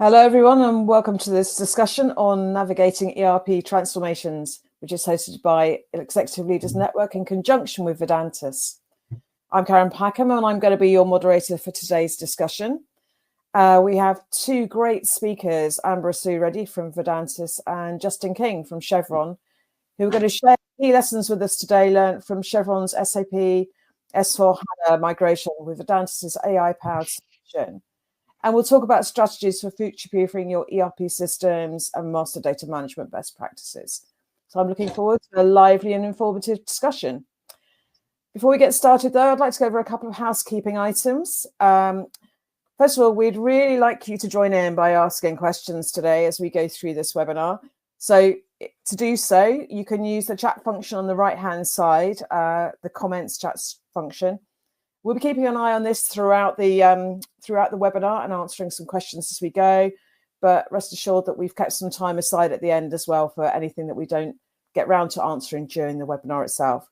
Hello, everyone, and welcome to this discussion on navigating ERP transformations, which is hosted by Executive Leaders Network in conjunction with Verdantis. I'm Karen Packham, and I'm going to be your moderator for today's discussion. We have two great speakers, Anbarasu Reddy from Verdantis and Justin King from Chevron, who are going to share key lessons with us today learned from Chevron's SAP S/4HANA migration with Verdantis' AI-powered solution. And we'll talk about strategies for future-proofing your ERP systems and master data management best practices. So I'm looking forward to a lively and informative discussion. Before we get started, though, I'd like to go over a couple of housekeeping items. First of all, we'd really like you to join in by asking questions today as we go through this webinar. So to do so, you can use the chat function on the right-hand side, the comments chat function. We'll be keeping an eye on this throughout the webinar and answering some questions as we go. But rest assured that we've kept some time aside at the end as well for anything that we don't get round to answering during the webinar itself.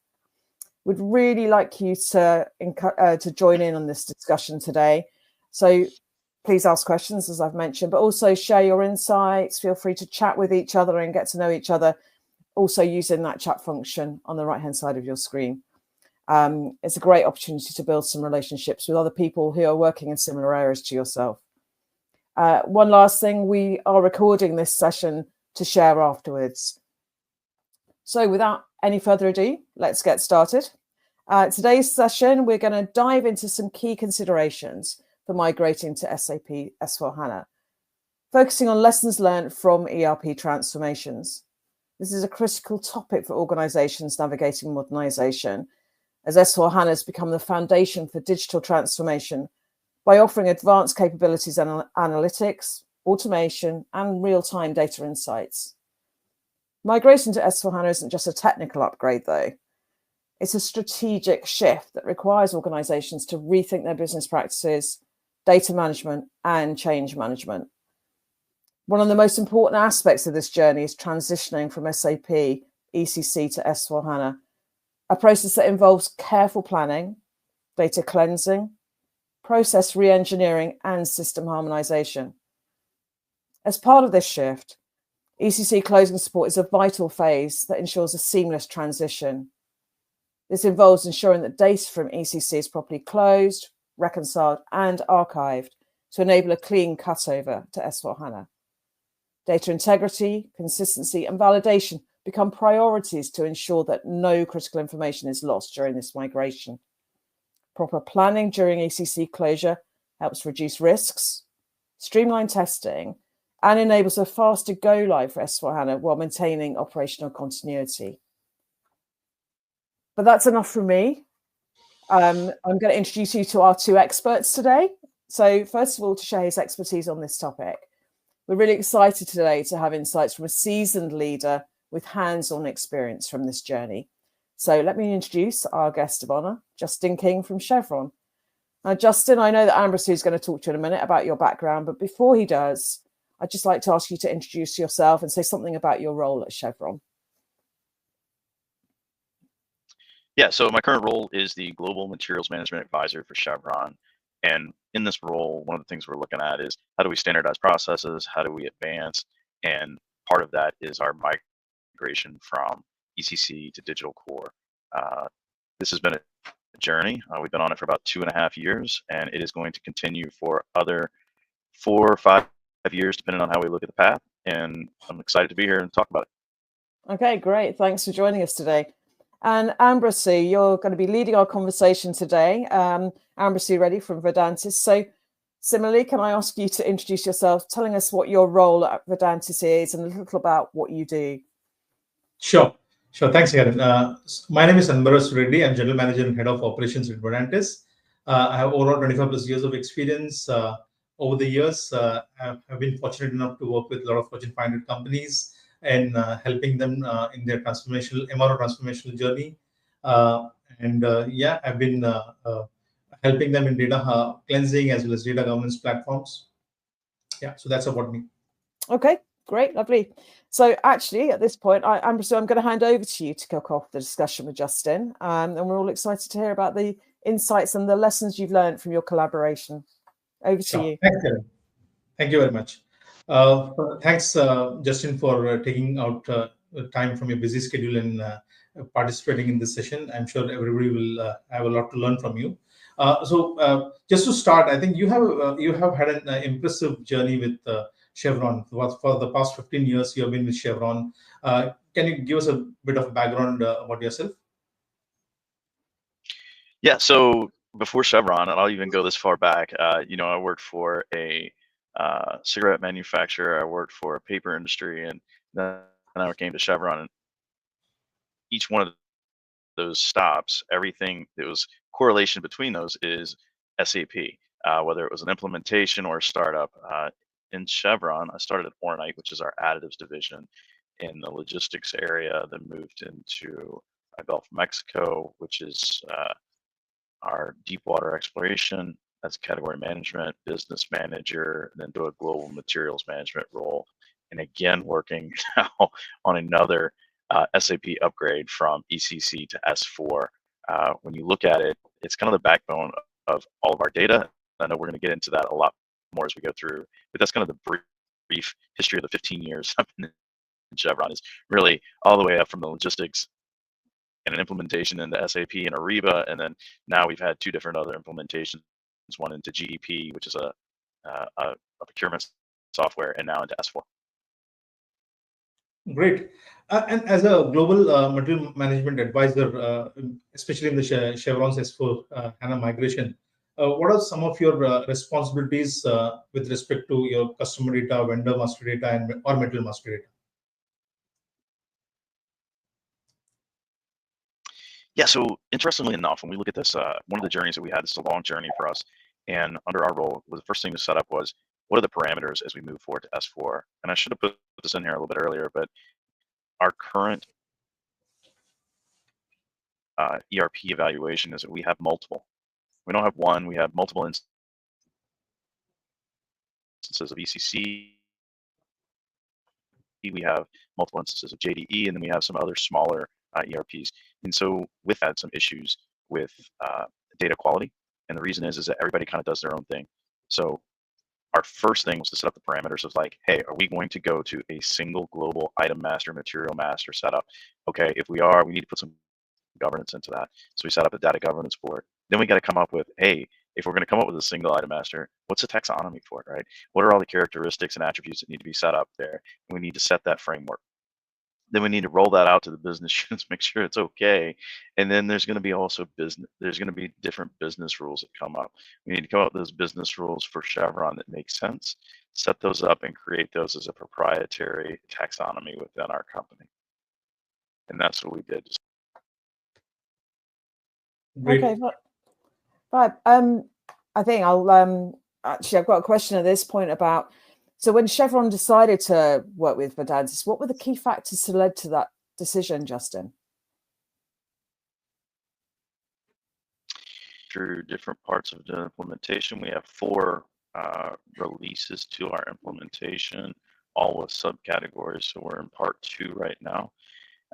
We'd really like you to join in on this discussion today. So please ask questions, as I've mentioned, but also share your insights. Feel free to chat with each other and get to know each other, also using that chat function on the right-hand side of your screen. It's a great opportunity to build some relationships with other people who are working in similar areas to yourself. One last thing, we are recording this session to share afterwards. So without any further ado, let's get started. Today's session, we're going to dive into some key considerations for migrating to SAP S/4HANA, focusing on lessons learned from ERP transformations. This is a critical topic for organizations navigating modernization, as S/4HANA has become the foundation for digital transformation by offering advanced capabilities and analytics, automation, and real-time data insights. Migration to S/4HANA isn't just a technical upgrade, though. It's a strategic shift that requires organizations to rethink their business practices, data management, and change management. One of the most important aspects of this journey is transitioning from SAP ECC to S/4HANA, a process that involves careful planning, data cleansing, process re-engineering, and system harmonization. As part of this shift, ECC closing support is a vital phase that ensures a seamless transition. This involves ensuring that data from ECC is properly closed, reconciled, and archived to enable a clean cutover to S/4HANA. Data integrity, consistency, and validation become priorities to ensure that no critical information is lost during this migration. Proper planning during ECC closure helps reduce risks, streamline testing, and enables a faster go-live for S/4HANA while maintaining operational continuity. But that's enough from me. I'm going to introduce you to our two experts today. So first of all, to share his expertise on this topic. We're really excited today to have insights from a seasoned leader with hands-on experience from this journey. So let me introduce our guest of honor, Justin King from Chevron. Now, Justin, I know that Anbarasu is going to talk to you in a minute about your background, but before he does, I'd just like to ask you to introduce yourself and say something about your role at Chevron. Yeah, so my current role is the Global Materials Management Advisor for Chevron. And in this role, one of the things we're looking at is how do we standardize processes? How do we advance? And part of that is our migration from ECC to digital core. This has been a journey. We've been on it for about 2.5 years, and it is going to continue for other 4 or 5 years, depending on how we look at the path. And I'm excited to be here and talk about it. Okay, great. Thanks for joining us today. And Anbarasu, you're going to be leading our conversation today. Anbarasu Reddy from Verdantis. So similarly, can I ask you to introduce yourself, telling us what your role at Verdantis is and a little about what you do? Sure. Thanks, Karen. My name is Anbarasu Reddy. I'm General Manager and Head of Operations at Verdantis. I have overall 25 plus years of experience. Over the years, I've been fortunate enough to work with a lot of Fortune 500 companies and helping them in their MRO transformational journey. I've been helping them in data cleansing as well as data governance platforms. Yeah, so that's about me. Okay, great, lovely. So actually, at this point, Anbarasu, I'm going to hand over to you to kick off the discussion with Justin. And we're all excited to hear about the insights and the lessons you've learned from your collaboration. Over to you. Thanks, Karen. Thank you very much. Thanks, Justin, for taking out time from your busy schedule and participating in this session. I'm sure everybody will have a lot to learn from you. Just to start, I think you have had an impressive journey with Chevron. For the past 15 years, you have been with Chevron. Can you give us a bit of background about yourself? Yeah, so before Chevron, and I'll even go this far back, I worked for a cigarette manufacturer, I worked for a paper industry, and then I came to Chevron. And each one of those stops, everything that was correlation between those is SAP, whether it was an implementation or a startup. In Chevron, I started at Ornite, which is our additives division in the logistics area, then moved into Gulf of Mexico, which is our deep water exploration. That's category management, business manager, then do a global materials management role. And again, working now on another SAP upgrade from ECC to S4. When you look at it, it's kind of the backbone of all of our data. I know we're going to get into that a lot more as we go through, but that's kind of the brief history of the 15 years I've been in Chevron, is really all the way up from the logistics and an implementation into SAP and Ariba, and then now we've had 2 different other implementations, one into GEP, which is a procurement software, and now into S4. Great. And as a global material management advisor, especially in the Chevron's S4 HANA migration, what are some of your responsibilities with respect to your customer data, vendor master data, or material master data? Yeah, so interestingly enough, when we look at this, one of the journeys that we had, this is a long journey for us, and under our role, the first thing to set up was, what are the parameters as we move forward to S4? And I should have put this in here a little bit earlier, but our current ERP evaluation is that we have multiple. We don't have one, we have multiple instances of ECC. We have multiple instances of JDE, and then we have some other smaller ERPs. And so with that, some issues with data quality. And the reason is that everybody kind of does their own thing. So our first thing was to set up the parameters of like, hey, are we going to go to a single global item master, material master setup? Okay, if we are, we need to put some governance into that. So we set up a data governance board. Then we got to come up with, hey, if we're going to come up with a single item master, what's the taxonomy for it, right? What are all the characteristics and attributes that need to be set up there? And we need to set that framework. Then we need to roll that out to the business units, make sure it's okay. And then there's going to be also there's going to be different business rules that come up. We need to come up with those business rules for Chevron that make sense, set those up and create those as a proprietary taxonomy within our company. And that's what we did. Great. Okay, right. I think I'll actually, I've got a question at this point about, So when Chevron decided to work with Verdantis, what were the key factors that led to that decision, Justin? Through different parts of the implementation, we have 4 releases to our implementation, all with subcategories. So we're in part 2 right now.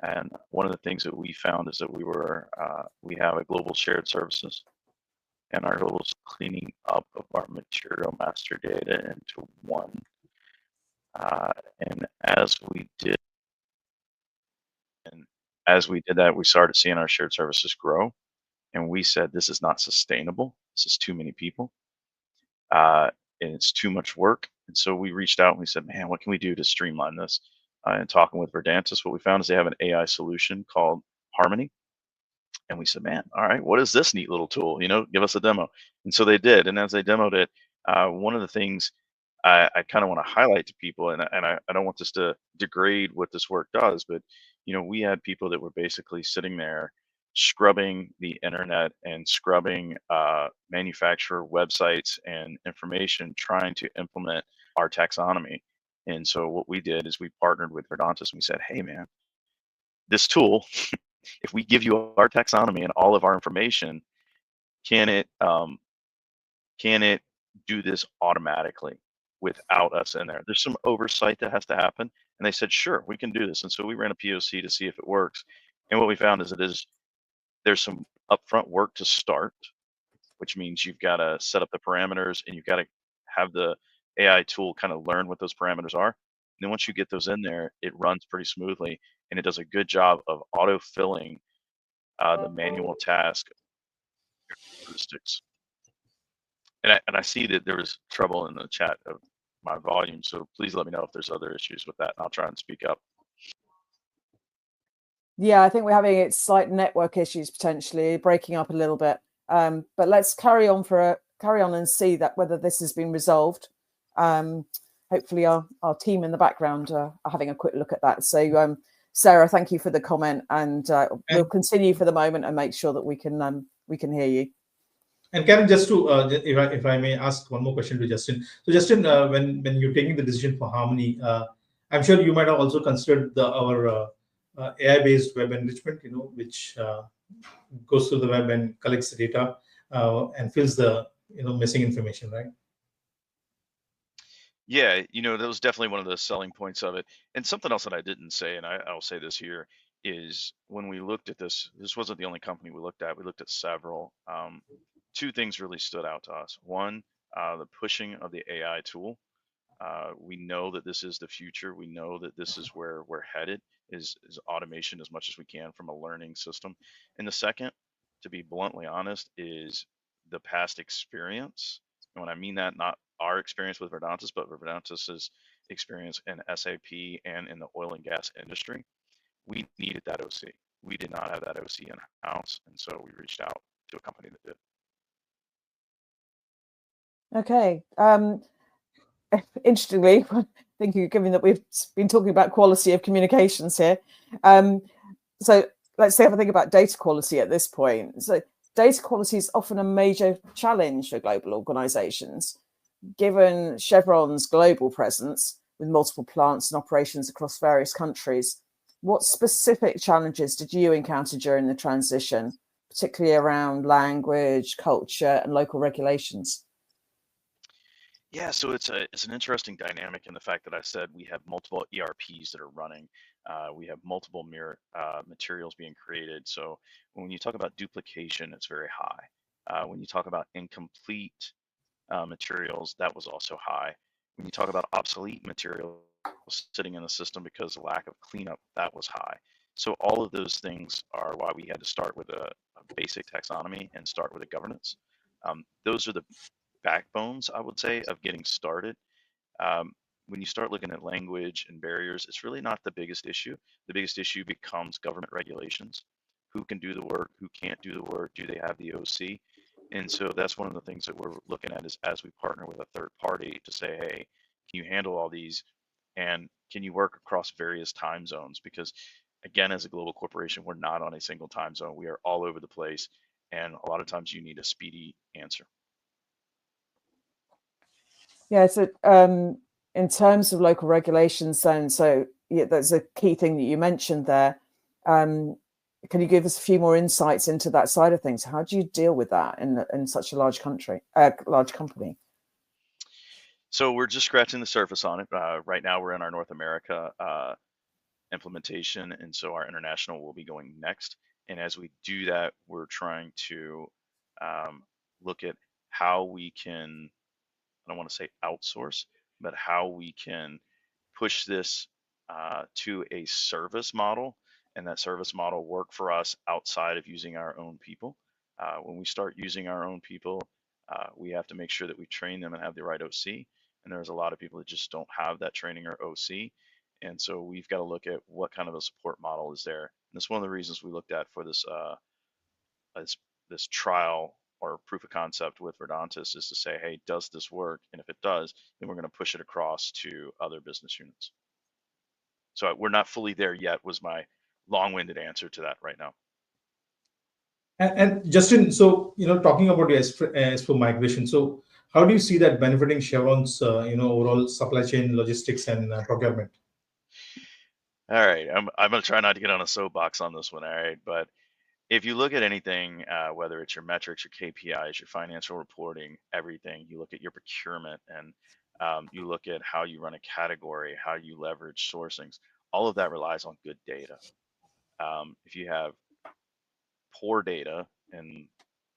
And one of the things that we found is that we have a global shared services, and our goal is cleaning up of our material master data into one. And as we did that, we started seeing our shared services grow, and we said, this is not sustainable. This is too many people, and it's too much work. And so we reached out and we said, man, what can we do to streamline this? And talking with Verdantis, what we found is they have an AI solution called Harmony. And we said, man, all right, what is this neat little tool? Give us a demo. And so they did. And as they demoed it, one of the things I kind of want to highlight to people, and I don't want this to degrade what this work does, but we had people that were basically sitting there scrubbing the internet and scrubbing manufacturer websites and information, trying to implement our taxonomy. And so what we did is we partnered with Verdantis and we said, hey man, this tool, if we give you our taxonomy and all of our information, can it do this automatically without us in there? There's some oversight that has to happen. And they said, sure, we can do this. And so we ran a POC to see if it works. And what we found is there's some upfront work to start, which means you've got to set up the parameters and you've got to have the AI tool kind of learn what those parameters are. And then once you get those in there, it runs pretty smoothly, and it does a good job of auto-filling the manual task statistics. And I see that there was trouble in the chat of my volume, so please let me know if there's other issues with that, and I'll try and speak up. Yeah, I think we're having slight network issues, potentially breaking up a little bit. But let's carry on and see that whether this has been resolved. Hopefully our team in the background are having a quick look at that. So Sarah, thank you for the comment, and we'll continue for the moment and make sure that we can hear you. And Karen, just to if I may ask one more question to Justin. So Justin, when you're taking the decision for Harmony, I'm sure you might have also considered our AI-based web enrichment, which goes through the web and collects the data and fills the missing information, right? Yeah, that was definitely one of the selling points of it. And something else that I didn't say, and I'll say this here, is when we looked at this wasn't the only company we looked at. We looked at several. 2 things really stood out to us. One, the pushing of the AI tool. We know that this is the future. We know that this is where we're headed, is automation as much as we can from a learning system. And the second, to be bluntly honest, is the past experience. And when I mean that, not our experience with Verdantis, but Verdantis's experience in SAP and in the oil and gas industry. We needed that OC. We did not have that OC in-house, and so we reached out to a company that did. Okay. Interestingly, thank you, given that we've been talking about quality of communications here. So let's have a think about data quality at this point. So data quality is often a major challenge for global organizations. Given Chevron's global presence with multiple plants and operations across various countries, what specific challenges did you encounter during the transition, particularly around language, culture, and local regulations? Yeah, so it's an interesting dynamic in the fact that I said we have multiple ERPs that are running. We have multiple materials being created. So when you talk about duplication, it's very high. When you talk about incomplete materials, that was also high. When you talk about obsolete materials sitting in the system because of lack of cleanup, that was high. So all of those things are why we had to start with a basic taxonomy and start with a governance. Those are the backbones, I would say, of getting started. When you start looking at language and barriers, it's really not the biggest issue. The biggest issue becomes government regulations. Who can do the work? Who can't do the work? Do they have the OC? And so that's one of the things that we're looking at is as we partner with a third party to say, hey, can you handle all these? And can you work across various time zones? Because again, as a global corporation, we're not on a single time zone. We are all over the place. And a lot of times you need a speedy answer. Yeah, so in terms of local regulations, then, so yeah, that's a key thing that you mentioned there. Can you give us a few more insights into that side of things? How do you deal with that in such a large country, large company? So we're just scratching the surface on it. Right now, we're in our North America implementation, and so our international will be going next. And as we do that, we're trying to look at how we can, I don't want to say outsource, but how we can push this to a service model, and that service model work for us outside of using our own people. When we start using our own people, we have to make sure that we train them and have the right OC. And there's a lot of people that just don't have that training or OC. And so we've got to look at what kind of a support model is there. And that's one of the reasons we looked at for this trial or proof of concept with Verdantis, is to say, hey, does this work? And if it does, then we're going to push it across to other business units. So we're not fully there yet, was my long-winded answer to that right now. And Justin, so talking about the S4 migration, so how do you see that benefiting Chevron's overall supply chain, logistics, and procurement? All right, I'm going to try not to get on a soapbox on this one. All right, but if you look at anything, whether it's your metrics, your KPIs, your financial reporting, everything, you look at your procurement, and you look at how you run a category, how you leverage sourcings, all of that relies on good data. If you have poor data, and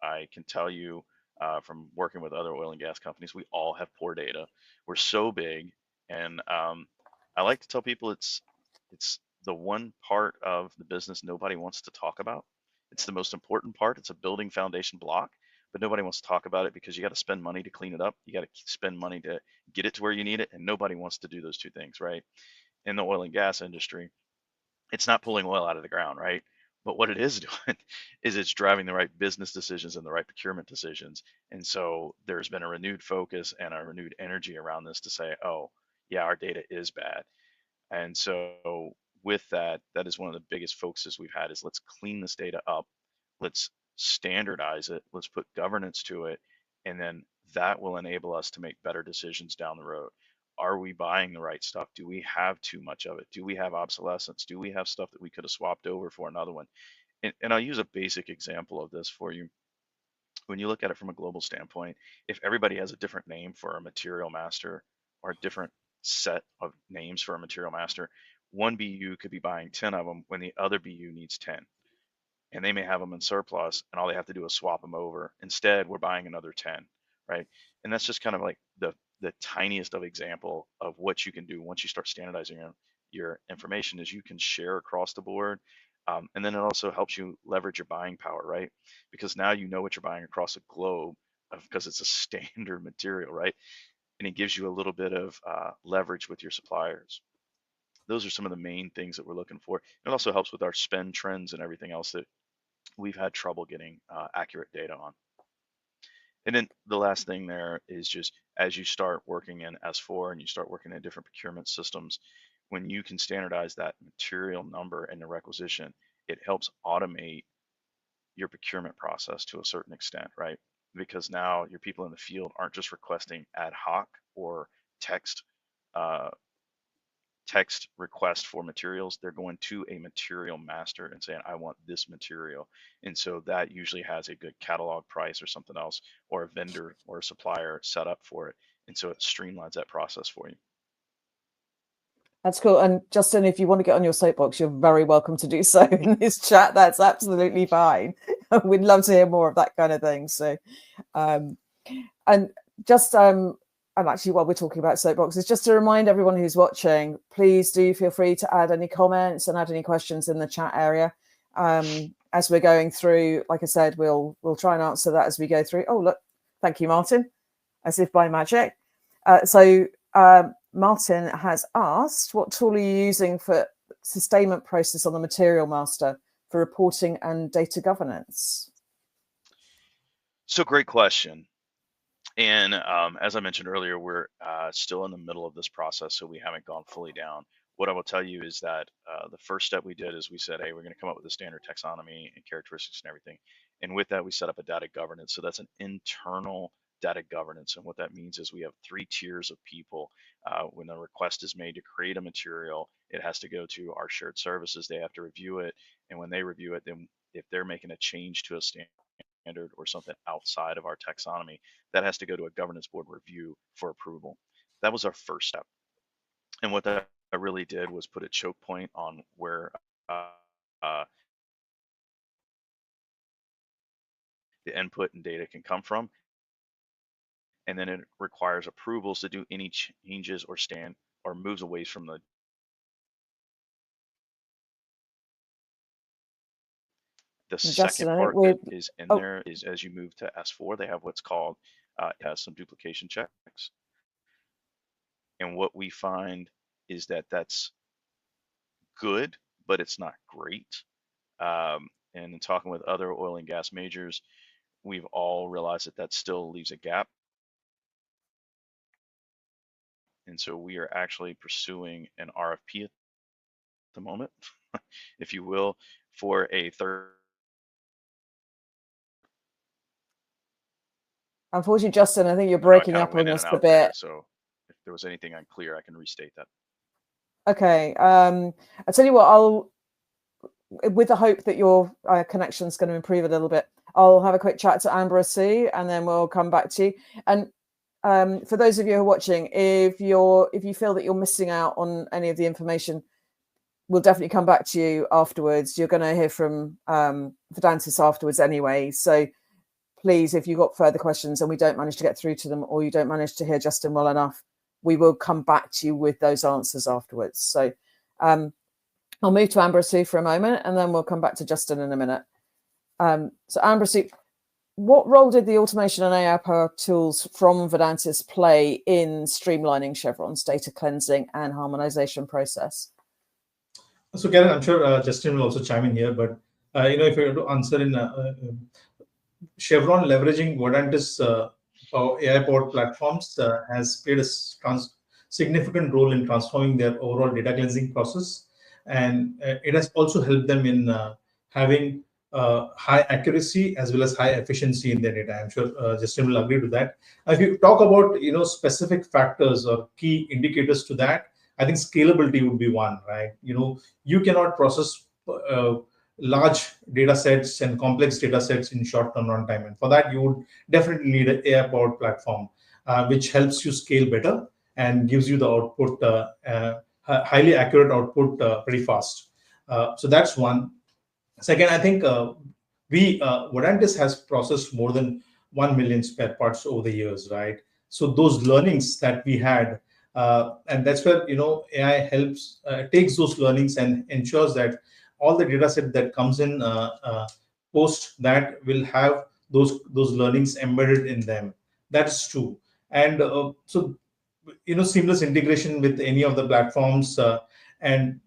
I can tell you from working with other oil and gas companies, we all have poor data. We're so big, and I like to tell people it's the one part of the business nobody wants to talk about. It's the most important part. It's a building foundation block, but nobody wants to talk about it because you got to spend money to clean it up. You got to spend money to get it to where you need it, and nobody wants to do those two things, right? In the oil and gas industry, it's not pulling oil out of the ground, right? But what it is doing is it's driving the right business decisions and the right procurement decisions. And so there's been a renewed focus and a renewed energy around this to say, oh, yeah, our data is bad. And so with that, that is one of the biggest focuses we've had, is let's clean this data up, let's standardize it, let's put governance to it, and then that will enable us to make better decisions down the road. Are we buying the right stuff? Do we have too much of it? Do we have obsolescence? Do we have stuff that we could have swapped over for another one? And I'll use a basic example of this for you. When you look at it from a global standpoint, if everybody has a different name for a material master, or a different set of names for a material master, one BU could be buying 10 of them when the other BU needs 10. And they may have them in surplus, and all they have to do is swap them over. Instead, we're buying another 10, right? And that's just kind of like the tiniest of example of what you can do once you start standardizing your information, is you can share across the board. And then it also helps you leverage your buying power, right? Because now you know what you're buying across the globe, because it's a standard material, right? And it gives you a little bit of leverage with your suppliers. Those are some of the main things that we're looking for. It also helps with our spend trends and everything else that we've had trouble getting accurate data on. And then the last thing there is just, as you start working in S4 and you start working in different procurement systems, when you can standardize that material number and the requisition, it helps automate your procurement process to a certain extent, right? Because now your people in the field aren't just requesting ad hoc or text request for materials. They're going to a material master and saying, I want this material. And so that usually has a good catalog price or something else, or a vendor or a supplier set up for it. And so it streamlines that process for you. That's cool. And Justin, if you want to get on your soapbox, you're very welcome to do so in this chat. That's absolutely fine. We'd love to hear more of that kind of thing. So, and just, and actually, while we're talking about soapboxes, just to remind everyone who's watching, please do feel free to add any comments and add any questions in the chat area. As we're going through, like I said, we'll try and answer that as we go through. Oh, look, thank you, Martin, as if by magic. Martin has asked, what tool are you using for sustainment process on the material master for reporting and data governance? So great question. And as I mentioned earlier, we're still in the middle of this process, so we haven't gone fully down. What I will tell you is that the first step we did is we said, hey, we're going to come up with a standard taxonomy and characteristics and everything. And with that, we set up a data governance. So that's an internal data governance. And what that means is we have 3 tiers of people. When a request is made to create a material, it has to go to our shared services. They have to review it. And when they review it, then if they're making a change to a standard or something outside of our taxonomy, that has to go to a governance board review for approval. That was our first step. And what that really did was put a choke point on where the input and data can come from. And then it requires approvals to do any changes or moves away from the second part that is in there is, as you move to S4, they have what's called, it has some duplication checks. And what we find is that that's good, but it's not great. And in talking with other oil and gas majors, we've all realized that that still leaves a gap. And so we are actually pursuing an RFP at the moment, if you will, for a third. Unfortunately, Justin, I think you're breaking up on us a bit. There, so if there was anything unclear, I can restate that. Okay. I'll tell you what, with the hope that your connection is going to improve a little bit, I'll have a quick chat to Anbarasu and then we'll come back to you. And for those of you who are watching, if you feel that you're missing out on any of the information, we'll definitely come back to you afterwards. You're going to hear from Verdantis afterwards anyway. So please, if you've got further questions and we don't manage to get through to them, or you don't manage to hear Justin well enough, we will come back to you with those answers afterwards. So I'll move to Anbarasu for a moment and then we'll come back to Justin in a minute. So Anbarasu, what role did the automation and AI powered tools from Verdantis play in streamlining Chevron's data cleansing and harmonization process? So Karen, I'm sure Justin will also chime in here, but if you were to answer in Chevron leveraging Verdantis AI-powered platforms has played a significant role in transforming their overall data cleansing process, and it has also helped them in having high accuracy as well as high efficiency in their data. I'm sure Justin will agree to that. If you talk about specific factors or key indicators to that, I think scalability would be one, right? You cannot process large data sets and complex data sets in short turnaround time. And for that, you would definitely need an AI-powered platform, which helps you scale better and gives you the output, highly accurate output pretty fast. So that's one. Second, I think Verdantis has processed more than 1 million spare parts over the years, right? So those learnings that we had, and that's where AI helps takes those learnings and ensures that all the data set that comes in post that will have those learnings embedded in them. That is true. And so seamless integration with any of the platforms, and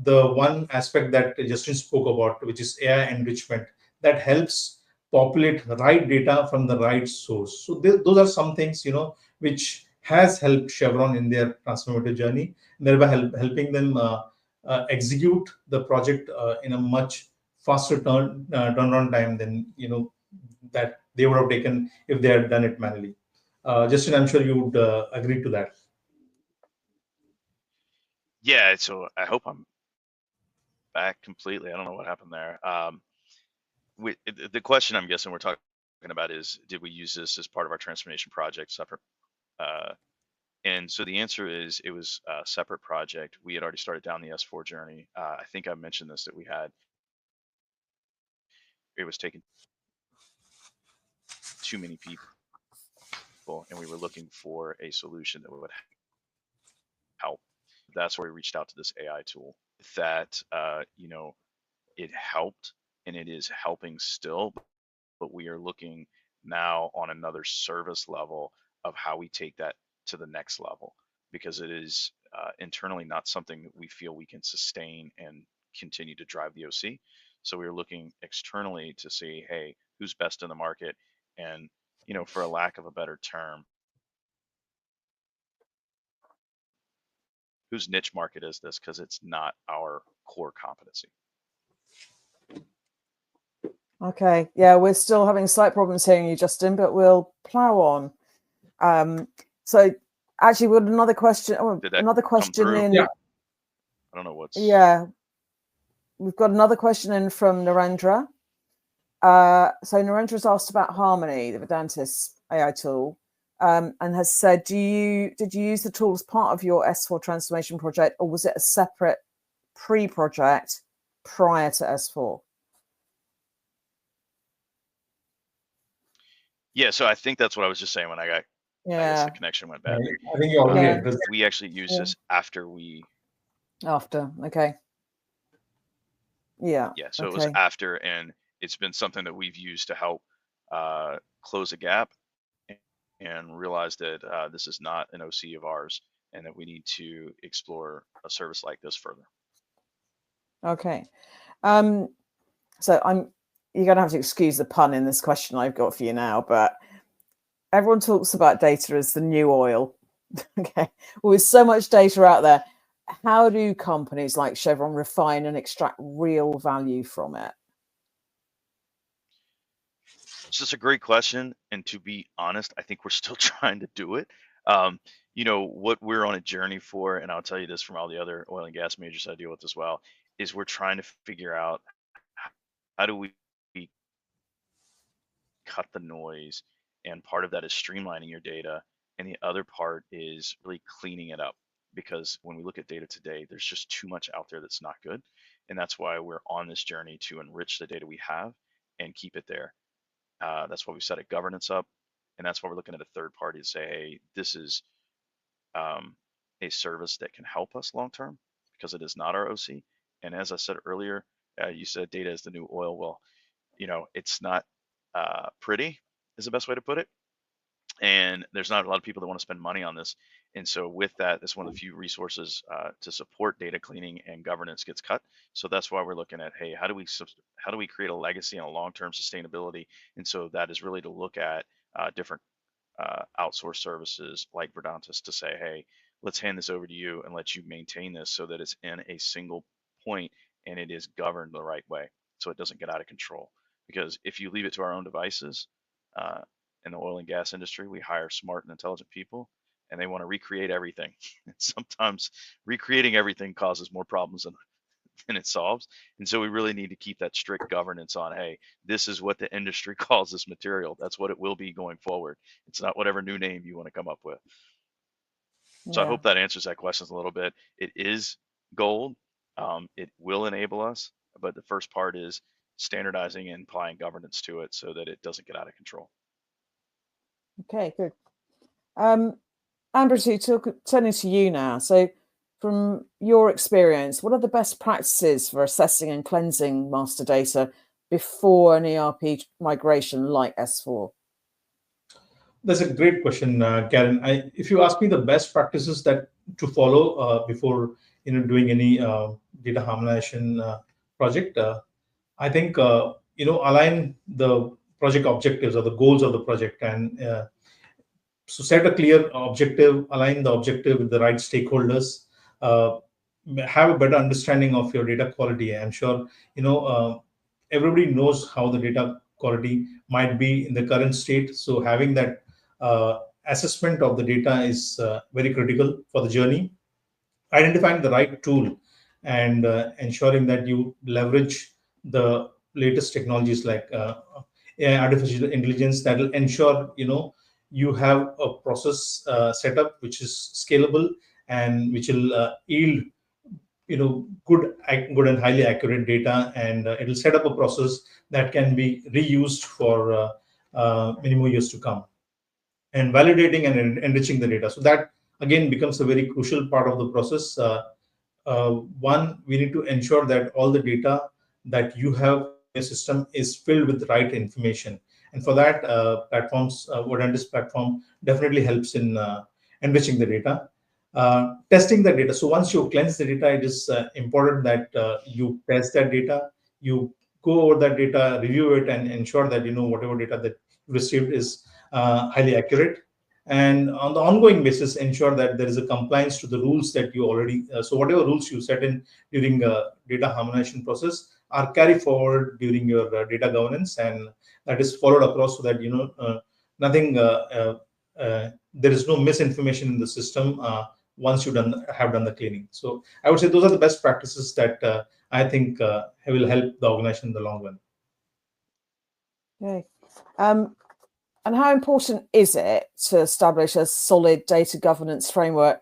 the one aspect that Justin spoke about, which is AI enrichment, that helps populate right data from the right source. So those are some things which has helped Chevron in their transformative journey, thereby helping them execute the project in a much faster turnaround time than that they would have taken if they had done it manually. Justin, I'm sure you would agree to that. Yeah, so I hope I'm back completely. I don't know what happened there. The question I'm guessing we're talking about is, did we use this as part of our transformation project separate? And so the answer is, it was a separate project. We had already started down the S4 journey. I think I mentioned this, that it was taking too many people, and we were looking for a solution that would help. That's where we reached out to this AI tool that, it helped, and it is helping still, but we are looking now on another service level of how we take that to the next level, because it is internally not something that we feel we can sustain and continue to drive the OC. So we're looking externally to see, hey, who's best in the market, and for a lack of a better term, whose niche market is this, because it's not our core competency. Okay, yeah, we're still having slight problems hearing you, Justin, but we'll plow on. So Actually, we had another question. Oh, Did that another question come through? in. Yeah. I don't know what's. Yeah, we've got another question in from Narendra. So Narendra's asked about Harmony, the Verdantis AI tool, and has said, did you use the tool as part of your S4 transformation project, or was it a separate pre-project prior to S4? Yeah, so I think that's what I was just saying when I got. I guess the connection went bad. I think you already Yeah. addressed. We actually use this after we. After, okay. Yeah. Yeah, so it was after, and it's been something that we've used to help close a gap and realize that this is not an OC of ours, and that we need to explore a service like this further. Okay. So you're going to have to excuse the pun in this question I've got for you now, but everyone talks about data as the new oil. Okay. Well, with so much data out there, how do companies like Chevron refine and extract real value from it? It's just a great question, and to be honest, I think we're still trying to do it. You know, what we're on a journey for, and I'll tell you this from all the other oil and gas majors I deal with as well, is we're trying to figure out how do we cut the noise, and part of that is streamlining your data, and the other part is really cleaning it up, because when we look at data today, there's just too much out there that's not good, and that's why we're on this journey to enrich the data we have and keep it there. That's why we set a governance up, and that's why we're looking at a third party to say, hey, this is a service that can help us long term, because it is not our OC. And as I said earlier, you said data is the new oil. Well, you know, it's not pretty is the best way to put it. And there's not a lot of people that want to spend money on this. And so with that, it's one of the few resources to support data cleaning and governance gets cut. So that's why we're looking at, hey, how do we create a legacy and a long-term sustainability? And so that is really to look at different outsourced services like Verdantis to say, hey, let's hand this over to you and let you maintain this so that it's in a single point and it is governed the right way, so it doesn't get out of control. Because if you leave it to our own devices, in the oil and gas industry, we hire smart and intelligent people, and they want to recreate everything. And sometimes recreating everything causes more problems than it solves. And so we really need to keep that strict governance on, hey, this is what the industry calls this material. That's what it will be going forward. It's not whatever new name you want to come up with. So I hope that answers that question a little bit. It is gold. It will enable us, but the first part is standardizing and applying governance to it so that it doesn't get out of control. Okay, good. Anbarasu, turning to you now. So from your experience, what are the best practices for assessing and cleansing master data before an ERP migration like S4? That's a great question, Karen. If you ask me the best practices that to follow before doing any data harmonization project, I think align the project objectives or the goals of the project, and so set a clear objective, align the objective with the right stakeholders, have a better understanding of your data quality. I'm sure everybody knows how the data quality might be in the current state. So having that assessment of the data is very critical for the journey. Identifying the right tool and ensuring that you leverage the latest technologies like AI, artificial intelligence, that will ensure you have a process set up which is scalable and which will yield good and highly accurate data, and it will set up a process that can be reused for many more years to come. And validating and enriching the data, so that again becomes a very crucial part of the process. One, we need to ensure that all the data that you have in your system is filled with the right information, and for that Verdantis platform definitely helps in enriching the data. Testing the data, so once you cleanse the data, it is important that you test that data, you go over that data, review it, and ensure that whatever data that you received is highly accurate. And on the ongoing basis, ensure that there is a compliance to the rules that you already, so whatever rules you set in during data harmonization process are carried forward during your data governance, and that is followed across, so that nothing there is no misinformation in the system once you have done the cleaning. So I would say those are the best practices that I think will help the organization in the long run. Okay. And how important is it to establish a solid data governance framework?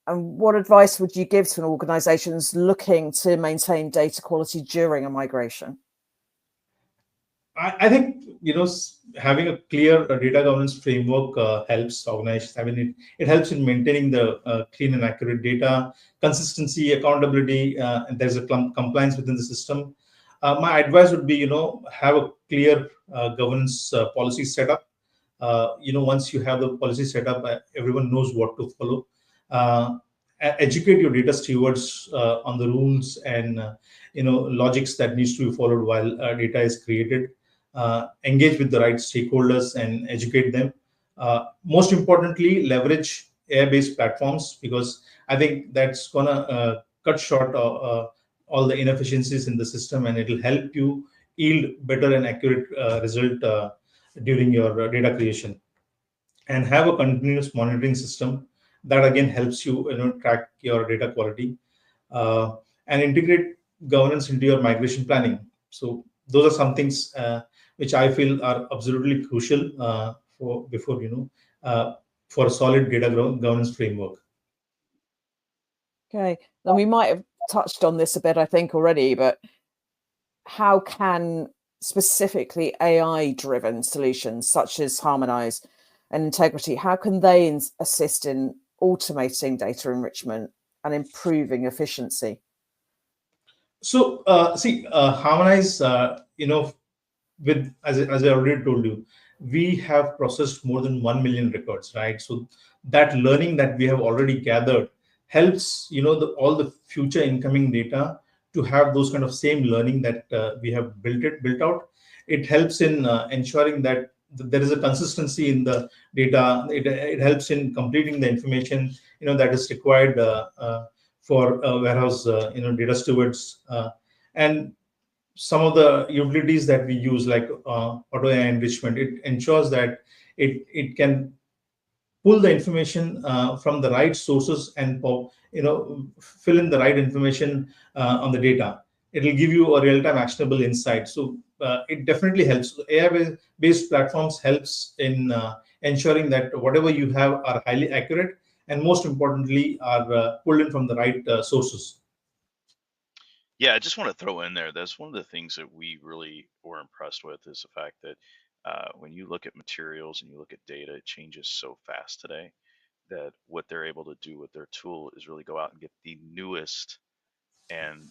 And what advice would you give to an organizations looking to maintain data quality during a migration? I think having a clear data governance framework helps organizations. I mean, it helps in maintaining the clean and accurate data, consistency, accountability, and there's a compliance within the system. My advice would be, have a clear governance policy set up. Once you have the policy set up, everyone knows what to follow. Educate your data stewards on the rules and logics that needs to be followed while data is created. Engage with the right stakeholders and educate them. Most importantly, leverage AI-based platforms, because I think that's gonna cut short all the inefficiencies in the system, and it'll help you yield better and accurate result during your data creation. And have a continuous monitoring system that again helps you, track your data quality, and integrate governance into your migration planning. So those are some things which I feel are absolutely crucial for a solid data governance framework. Okay, and we might have touched on this a bit, I think, already, but how can specifically AI-driven solutions such as Harmonize and Integrity, how can they assist in automating data enrichment and improving efficiency? So Harmonize, with as I already told you, we have processed more than 1 million records, right? So that learning that we have already gathered helps all the future incoming data to have those kind of same learning that we have built out. It helps in ensuring that there is a consistency in the data. It helps in completing the information that is required for warehouse data stewards, and some of the utilities that we use, like auto AI enrichment. It ensures that it can pull the information from the right sources and fill in the right information on the data. It will give you a real-time actionable insight. So it definitely helps. AI-based platforms helps in ensuring that whatever you have are highly accurate, and most importantly are pulled in from the right sources. Yeah, I just want to throw in there, that's one of the things that we really were impressed with, is the fact that when you look at materials and you look at data, it changes so fast today that what they're able to do with their tool is really go out and get the newest and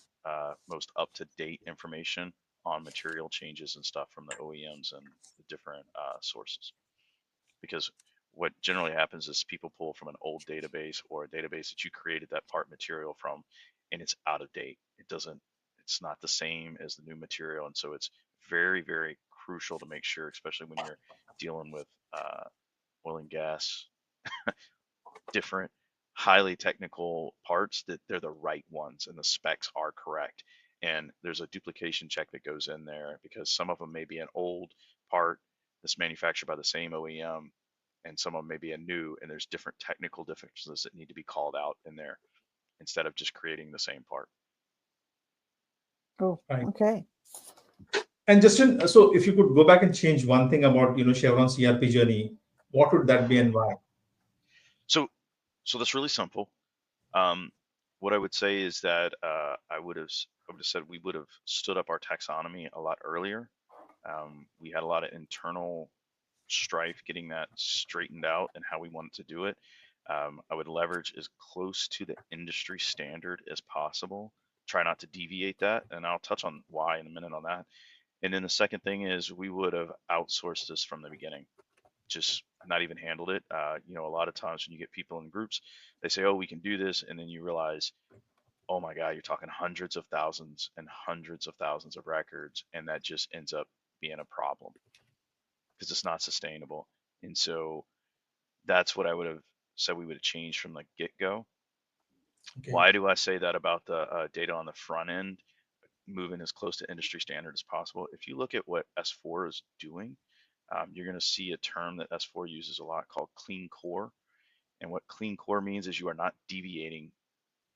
most up-to-date information on material changes and stuff from the OEMs and the different sources. Because what generally happens is people pull from an old database or a database that you created that part material from, and it's out of date. It's not the same as the new material. And so it's very, very crucial to make sure, especially when you're dealing with oil and gas, different highly technical parts, that they're the right ones and the specs are correct. And there's a duplication check that goes in there, because some of them may be an old part that's manufactured by the same OEM, and some of them may be a new, and there's different technical differences that need to be called out in there instead of just creating the same part. Oh, right. Okay. And Justin, so if you could go back and change one thing about Chevron's ERP journey, what would that be and why? So that's really simple. What I would say is that I would have said we would have stood up our taxonomy a lot earlier. We had a lot of internal strife getting that straightened out and how we wanted to do it. I would leverage as close to the industry standard as possible. Try not to deviate that, and I'll touch on why in a minute on that. And then the second thing is we would have outsourced this from the beginning, just not even handled it. A lot of times when you get people in groups, they say, "Oh, we can do this," and then you realize, oh my God, you're talking hundreds of thousands and hundreds of thousands of records, and that just ends up being a problem because it's not sustainable. And so that's what I would have said we would have changed from the get-go. Okay. Why do I say that about the data on the front end, moving as close to industry standard as possible? If you look at what S4 is doing, you're going to see a term that S4 uses a lot called clean core. And what clean core means is you are not deviating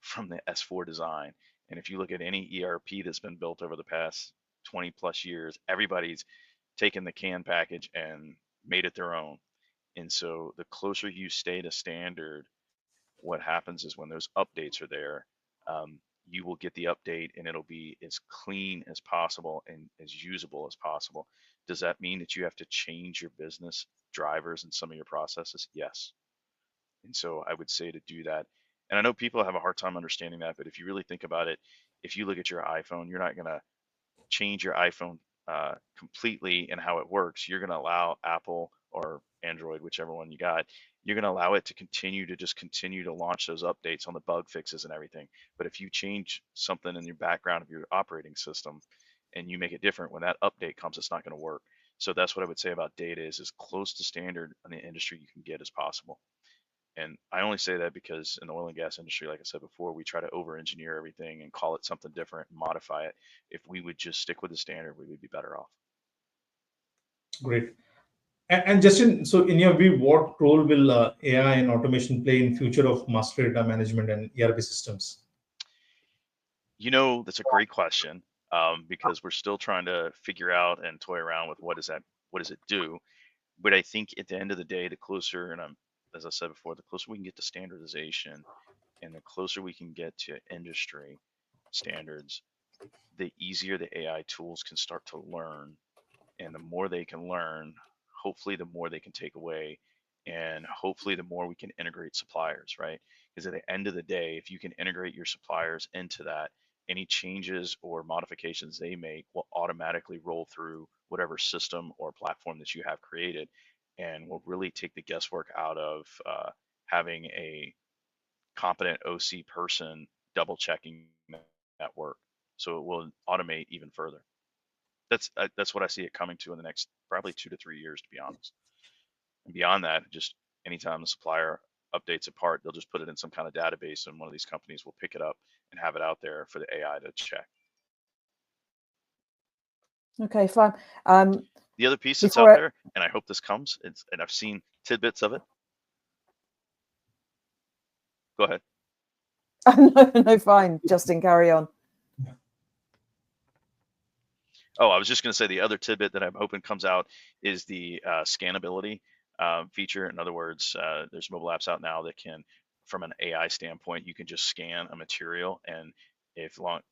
from the S4 design. And if you look at any ERP that's been built over the past 20 plus years, everybody's taken the CAN package and made it their own. And so the closer you stay to standard, what happens is when those updates are there, you will get the update and it'll be as clean as possible and as usable as possible. Does that mean that you have to change your business drivers and some of your processes? Yes. And so I would say to do that. And I know people have a hard time understanding that, but if you really think about it, if you look at your iPhone, you're not going to change your iPhone completely in how it works. You're going to allow Apple or Android, whichever one you got, you're going to allow it to continue to launch those updates on the bug fixes and everything. But if you change something in your background of your operating system and you make it different, when that update comes, it's not going to work. So that's what I would say about data is as close to standard in the industry you can get as possible. And I only say that because in the oil and gas industry, like I said before, we try to over-engineer everything and call it something different and modify it. If we would just stick with the standard, we would be better off. Great. And Justin, so in your view, what role will AI and automation play in future of master data management and ERP systems? You know, that's a great question because we're still trying to figure out and toy around with what does it do? But I think at the end of the day, the closer, and as I said before, the closer we can get to standardization and the closer we can get to industry standards, the easier the AI tools can start to learn. And the more they can learn, hopefully the more they can take away. And hopefully the more we can integrate suppliers, right? Because at the end of the day, if you can integrate your suppliers into that, any changes or modifications they make will automatically roll through whatever system or platform that you have created and will really take the guesswork out of having a competent OC person double checking that work. So it will automate even further. That's what I see it coming to in the next probably 2 to 3 years, to be honest. And beyond that, just anytime the supplier updates a part, they'll just put it in some kind of database, and one of these companies will pick it up and have it out there for the AI to check. Okay, fine. The other piece that's out there, and I hope this comes, and I've seen tidbits of it. Go ahead. No, fine. Justin, carry on. Oh, I was just going to say the other tidbit that I'm hoping comes out is the scannability feature. In other words, there's mobile apps out now that can, from an AI standpoint, you can just scan a material, and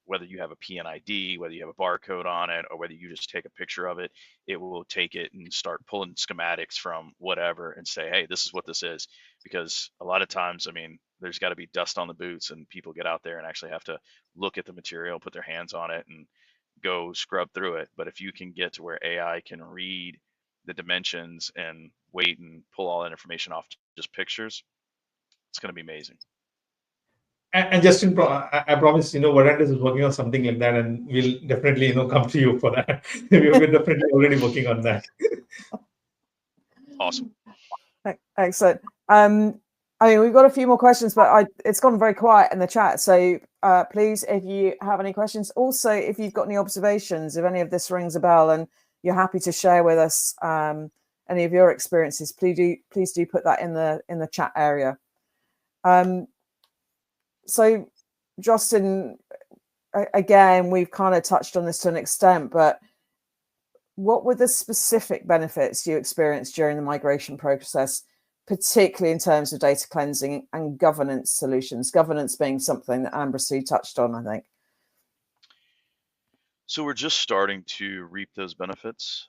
whether you have a PNID, whether you have a barcode on it, or whether you just take a picture of it, it will take it and start pulling schematics from whatever and say, hey, this is what this is. Because a lot of times, I mean, there's got to be dust on the boots, and people get out there and actually have to look at the material, put their hands on it, and go scrub through it. But if you can get to where AI can read the dimensions and weight and pull all that information off just pictures, it's going to be amazing. And Justin, I promise, Verdantis is working on something like that, and we'll definitely, come to you for that. We're definitely already working on that. Awesome. Excellent. I mean, we've got a few more questions, but it's gone very quiet in the chat. So please, if you have any questions, also if you've got any observations, if any of this rings a bell and you're happy to share with us any of your experiences, please do put that in the chat area. So, Justin, again, we've kind of touched on this to an extent, but what were the specific benefits you experienced during the migration process, particularly in terms of data cleansing and governance solutions, governance being something that Anbarasu touched on, I think? So we're just starting to reap those benefits.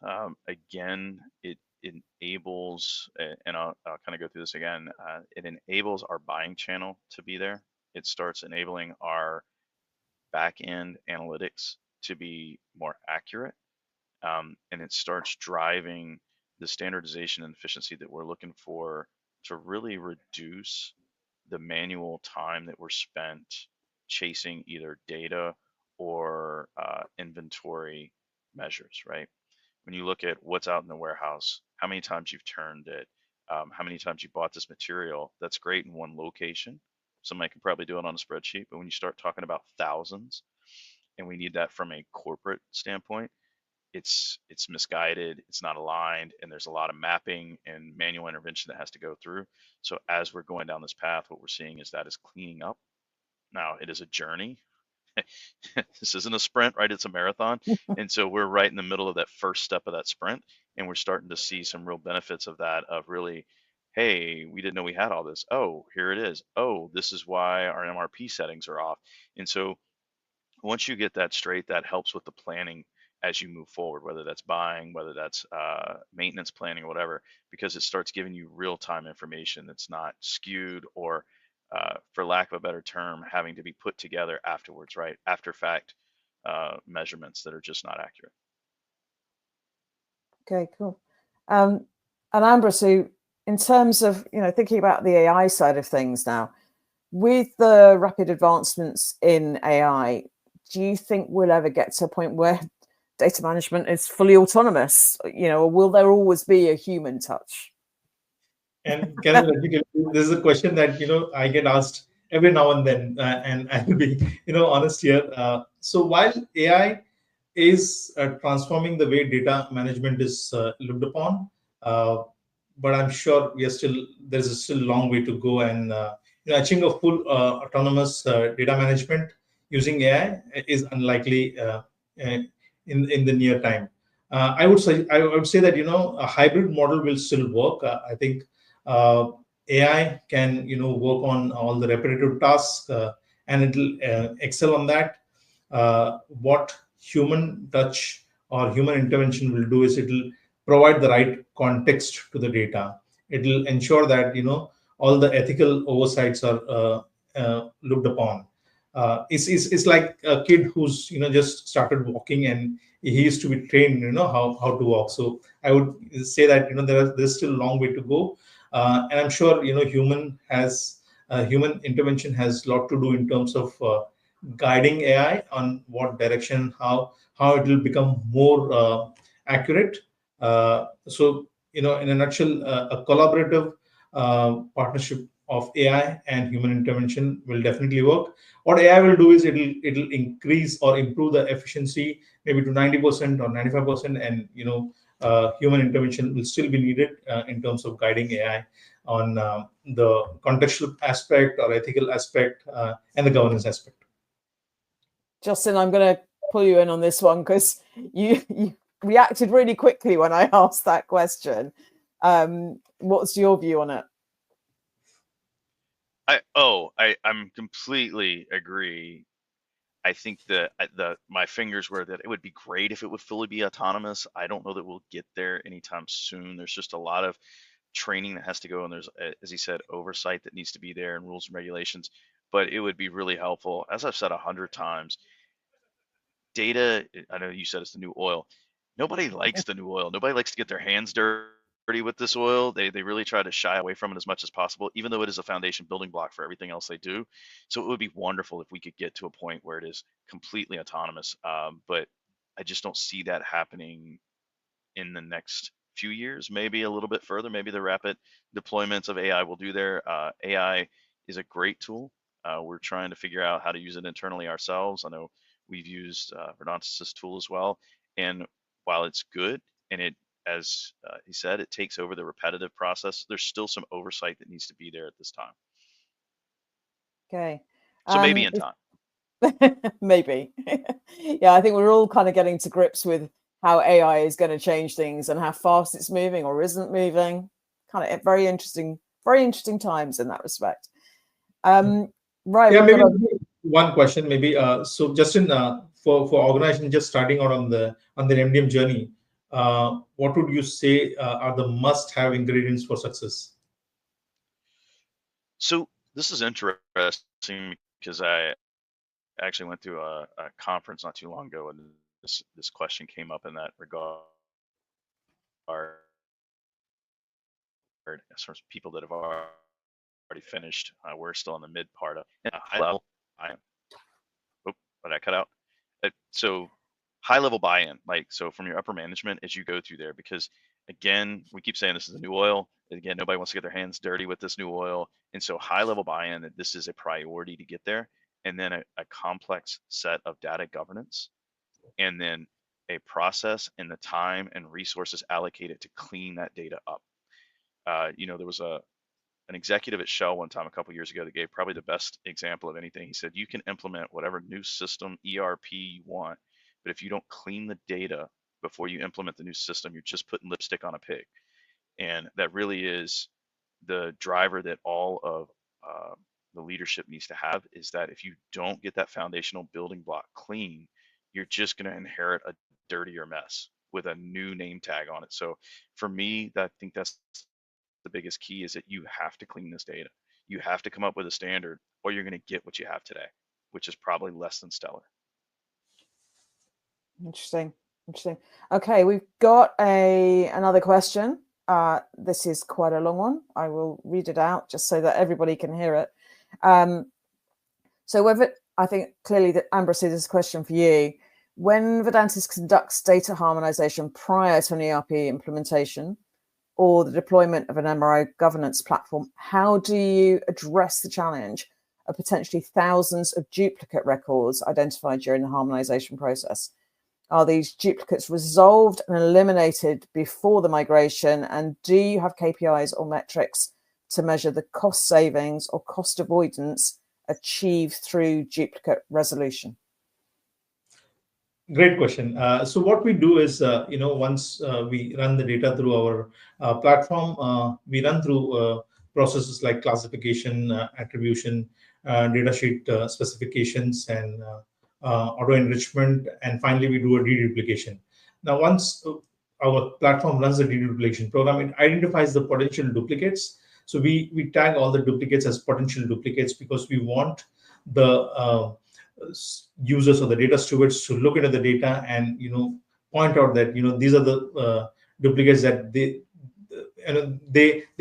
Again, it enables, and I'll kind of go through this again, it enables our buying channel to be there. It starts enabling our back-end analytics to be more accurate, and it starts driving the standardization and efficiency that we're looking for to really reduce the manual time that we're spent chasing either data or inventory measures, right? When you look at what's out in the warehouse, how many times you've turned it, how many times you bought this material, that's great in one location. Somebody can probably do it on a spreadsheet, but when you start talking about thousands, and we need that from a corporate standpoint, it's misguided, it's not aligned, and there's a lot of mapping and manual intervention that has to go through. So as we're going down this path, what we're seeing is that is cleaning up. Now it is a journey. This isn't a sprint, right? It's a marathon. And so we're right in the middle of that first step of that sprint, and we're starting to see some real benefits of that, of really, hey, we didn't know we had all this. Oh, here it is. Oh, this is why our MRP settings are off. And so once you get that straight, that helps with the planning as you move forward, whether that's buying, whether that's maintenance planning or whatever, because it starts giving you real-time information that's not skewed or, for lack of a better term, having to be put together afterwards, right? After fact measurements that are just not accurate. Okay, cool. And Anbarasu, in terms of, thinking about the AI side of things now, with the rapid advancements in AI, do you think we'll ever get to a point where data management is fully autonomous? Or will there always be a human touch? And Karen, this is a question that I get asked every now and then, and I will be honest here. So while AI is transforming the way data management is looked upon, but I'm sure there's still a long way to go, and achieving a full autonomous data management using AI is unlikely in the near time. I would say that a hybrid model will still work. I think AI can work on all the repetitive tasks, and it'll excel on that. What human touch or human intervention will do is it'll provide the right context to the data. It'll ensure that all the ethical oversights are looked upon. It's like a kid who's just started walking, and he used to be trained how to walk. So I would say that there's still a long way to go, and I'm sure human intervention has a lot to do in terms of guiding AI on what direction, how it will become more accurate. So in a nutshell, a collaborative partnership of AI and human intervention will definitely work. What AI will do is it'll increase or improve the efficiency maybe to 90% or 95%, and human intervention will still be needed in terms of guiding AI on the contextual aspect or ethical aspect and the governance aspect. Justin, I'm going to pull you in on this one because you reacted really quickly when I asked that question. What's your view on it? I'm completely agree. I think that my fingers were that it would be great if it would fully be autonomous. I don't know that we'll get there anytime soon. There's just a lot of training that has to go, and there's, as he said, oversight that needs to be there and rules and regulations. But it would be really helpful. As I've said 100 times, data, I know you said it's the new oil. Nobody likes the new oil. Nobody likes to get their hands dirty with this oil. They really try to shy away from it as much as possible, even though it is a foundation building block for everything else they do. So it would be wonderful if we could get to a point where it is completely autonomous. But I just don't see that happening in the next few years, maybe a little bit further. Maybe the rapid deployments of AI will do there. AI is a great tool. We're trying to figure out how to use it internally ourselves. I know we've used Verdantis' tool as well. And while it's good, and it, as he said, it takes over the repetitive process, there's still some oversight that needs to be there at this time. Okay. So maybe in time. Maybe. Yeah, I think we're all kind of getting to grips with how AI is going to change things and how fast it's moving or isn't moving. Kind of very interesting times in that respect. Right. Yeah, maybe one question, maybe. So Justin, for organizations just starting out on their MDM journey, what would you say are the must-have ingredients for success? So this is interesting because I actually went to a conference not too long ago, and this question came up in that regard. As far as people that have already finished, we're still in the mid part of high level. But I cut out. So high level buy-in, like, so from your upper management as you go through there, because again, we keep saying this is a new oil. Again, nobody wants to get their hands dirty with this new oil. And so high level buy-in that this is a priority to get there. And then a complex set of data governance. And then a process and the time and resources allocated to clean that data up. There was an executive at Shell one time a couple years ago that gave probably the best example of anything. He said, you can implement whatever new system, ERP you want, but if you don't clean the data before you implement the new system, you're just putting lipstick on a pig. And that really is the driver that all of the leadership needs to have, is that if you don't get that foundational building block clean, you're just going to inherit a dirtier mess with a new name tag on it. So for me, I think that's the biggest key, is that you have to clean this data. You have to come up with a standard, or you're going to get what you have today, which is probably less than stellar. Interesting. Okay, we've got another question. This is quite a long one. I will read it out just so that everybody can hear it. So whether, I think clearly that Anbarasu, this is a question for you. When Verdantis conducts data harmonization prior to an ERP implementation or the deployment of an MRO governance platform, how do you address the challenge of potentially thousands of duplicate records identified during the harmonization process? Are these duplicates resolved and eliminated before the migration? And do you have KPIs or metrics to measure the cost savings or cost avoidance achieved through duplicate resolution? Great question. So what we do is, once we run the data through our platform, we run through processes like classification, attribution, data sheet specifications, and auto enrichment, and finally we do a deduplication. Now, once our platform runs the deduplication program, it identifies the potential duplicates. So we tag all the duplicates as potential duplicates, because we want the users or the data stewards to look into the data and point out that these are the duplicates that they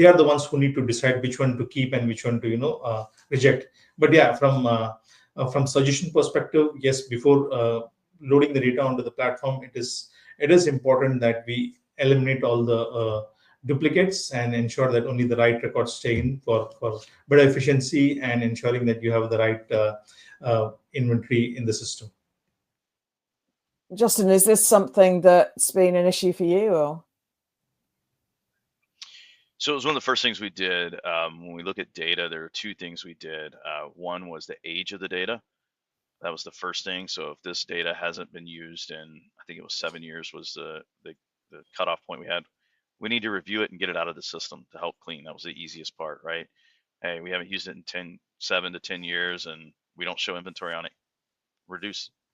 are the ones who need to decide which one to keep and which one to reject. But yeah, from suggestion perspective, yes, before loading the data onto the platform, it is important that we eliminate all the duplicates and ensure that only the right records stay in for better efficiency and ensuring that you have the right inventory in the system. Justin, is this something that's been an issue for you, or? So it was one of the first things we did. When we look at data, there are two things we did. One was the age of the data. That was the first thing. So if this data hasn't been used in, I think it was 7 years was the cutoff point we had, we need to review it and get it out of the system to help clean. That was the easiest part, right? Hey, we haven't used it in 7 to 10 years and we don't show inventory on it.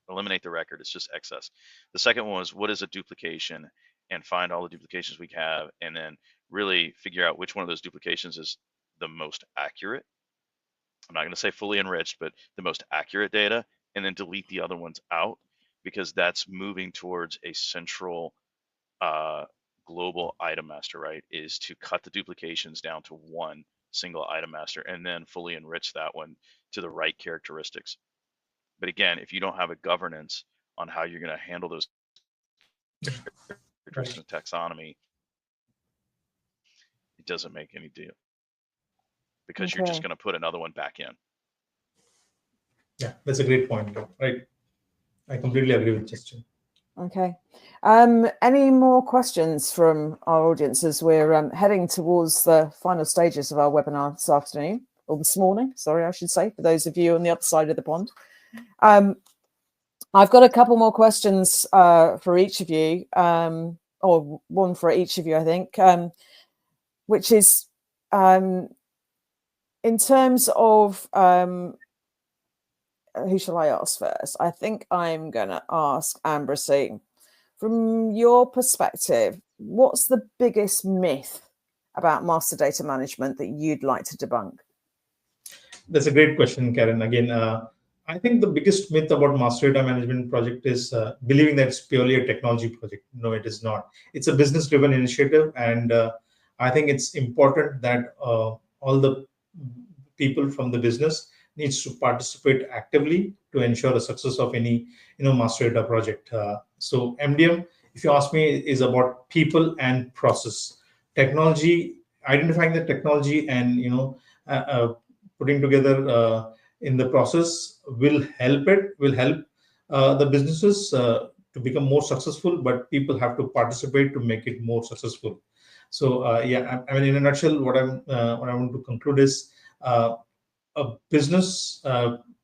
Eliminate the record. It's just excess. The second one was, what is a duplication, and find all the duplications we have, and then really figure out which one of those duplications is the most accurate. I'm not going to say fully enriched, but the most accurate data, and then delete the other ones out, because that's moving towards a central global item master, right? Is to cut the duplications down to one single item master and then fully enrich that one to the right characteristics. But again, if you don't have a governance on how you're going to handle those characteristics taxonomy, it doesn't make any deal, because you're just going to put another one back in. Yeah, that's a great point, right? I completely agree with Justin. Okay. Any more questions from our audience as we're heading towards the final stages of our webinar this afternoon, or this morning, sorry, I should say, for those of you on the other side of the pond. I've got a couple more questions for each of you, or one for each of you, I think, which is in terms of who shall I ask first? I think I'm going to ask Anbarasu. From your perspective, what's the biggest myth about master data management that you'd like to debunk? That's a great question, Karen. Again, I think the biggest myth about master data management project is believing that it's purely a technology project. No, it is not. It's a business-driven initiative, and I think it's important that all the people from the business needs to participate actively to ensure the success of any master data project. So MDM, if you ask me, is about people and process. Technology, identifying the technology and putting together in the process will help the businesses to become more successful, but people have to participate to make it more successful. So I mean, in a nutshell, what I want to conclude is a business